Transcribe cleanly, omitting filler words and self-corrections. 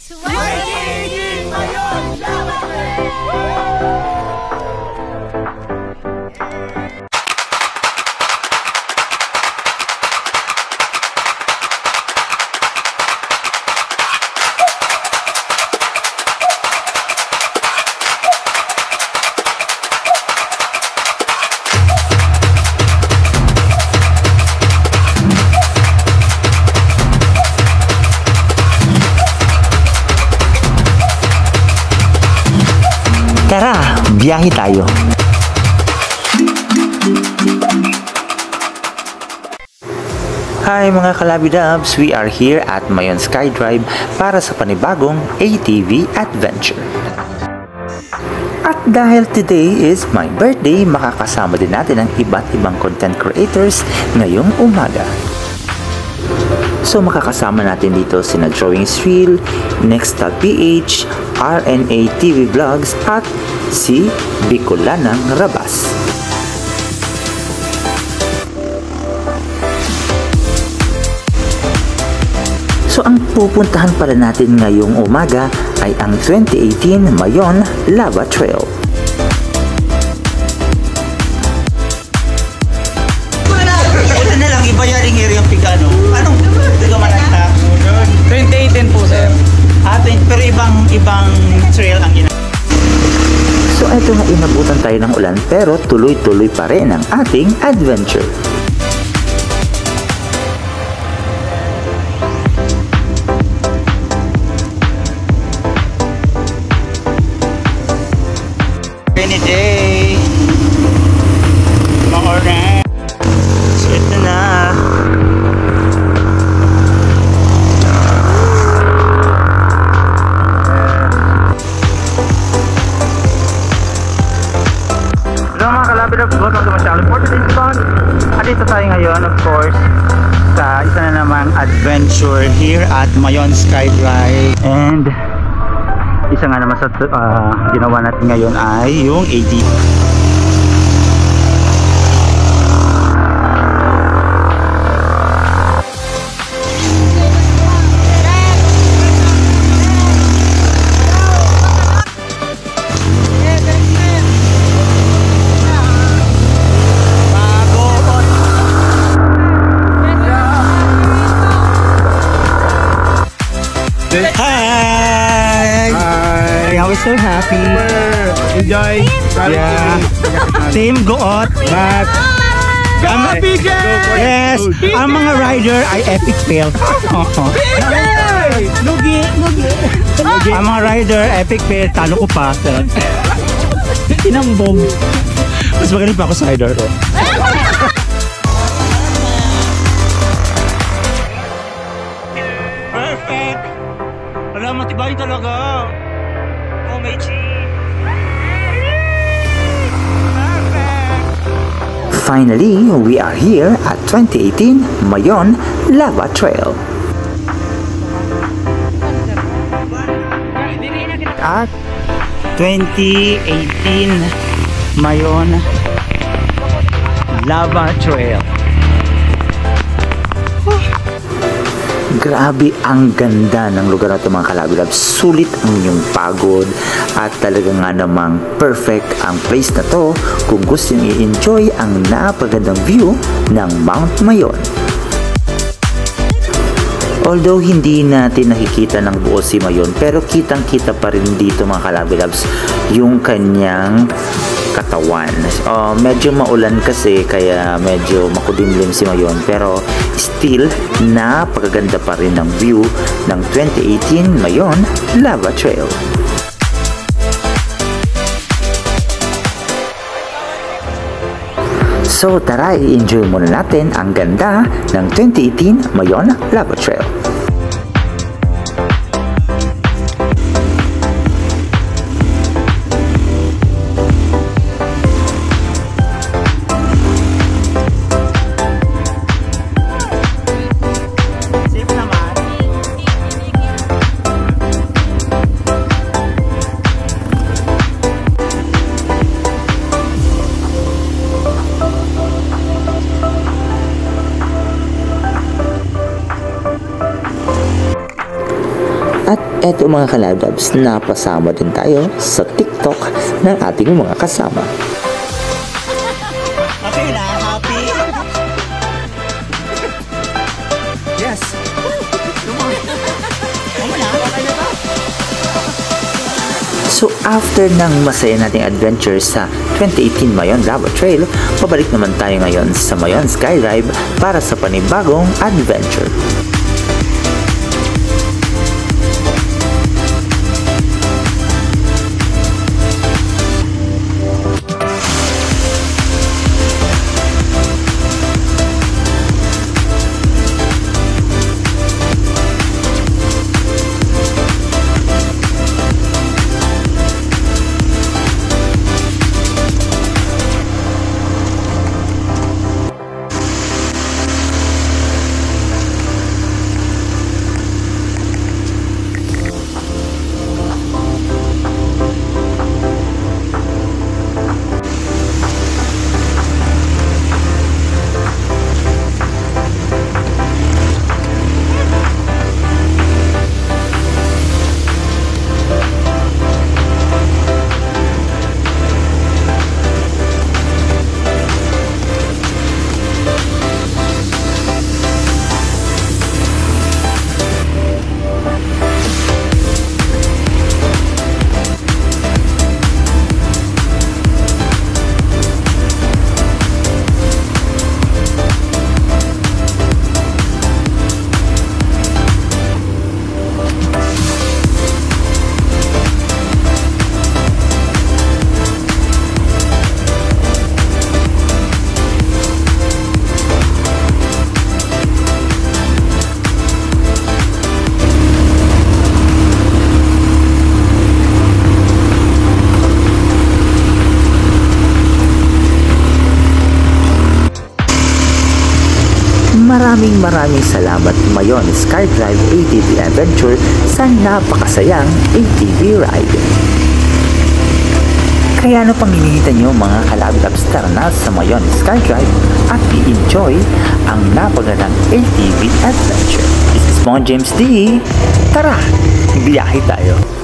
Magiging Mayon Lava Trail! Tara, biyahe tayo. Hi mga Kalabidabs, we are here at Mayon SkyDrive para sa panibagong ATV adventure. At dahil today is my birthday, makakasama din natin ang iba't ibang content creators ngayong umaga. So makakasama natin dito sina Drawing Thrill, Nextal PH, RNA TV Vlogs at si Bicolanang Rabas. So ang pupuntahan pala natin ngayong umaga ay ang 2018 Mayon Lava Trail. Ito na lang, ibayaring area yung pigano. Anong gamanata? 2018 po, sir. Pero ibang trail ang So eto nga, inabutan tayo ng ulan pero tuloy-tuloy pa rin ang ating adventure. Rainy day. Mga orange. So ito na. Welcome to my channel for today's vlog. At dito tayo ngayon, of course, sa isa na namang adventure here at Mayon SkyDrive. And isa nga naman sa ginawa natin ngayon ay yung ATV. Hi! Hi! I was so happy. Enjoy. Yeah. Team Goot. But yes, ang mga rider ay epic fail. Lugi. Ang mga rider epic fail. Talo ko pa. Tinambog. Mas magaling pa ako sa rider. Perfect. Alam, matibay talaga. Oh, may cheese. Perfect. Finally, we are here at 2018 Mayon Lava Trail. At 2018 Mayon Lava Trail. Grabe, ang ganda ng lugar na ito mga Kalabidabs. Sulit ang inyong pagod at talaga nga namang perfect ang place na to kung gusto nyo i-enjoy ang napagandang view ng Mount Mayon. Although hindi natin nakikita ng buo si Mayon, pero kitang-kita pa rin dito mga Kalabidabs yung kanyang katawan. Medyo maulan kasi kaya medyo makudimlim si Mayon, pero still napakaganda pa rin ng view ng 2018 Mayon Lava Trail. So tara, i-enjoy muna natin ang ganda ng 2018 Mayon Lava Trail. At eto mga kalabs, napasama din tayo sa TikTok ng ating mga kasama. Okay na, happy? Yes. So after ng masaya nating adventure sa 2018 Mayon Lava Trail, pabalik naman tayo ngayon sa Mayon Skydrive para sa panibagong adventure. Maraming salamat Mayon Skydrive ATV Adventure sa napakasayang ATV ride. Kaya ano pang hinihintay nyo mga kalabs, tara na sa Mayon Skydrive at i-enjoy ang napagandang ATV Adventure. This is Mon James D. Tara, biyahe tayo!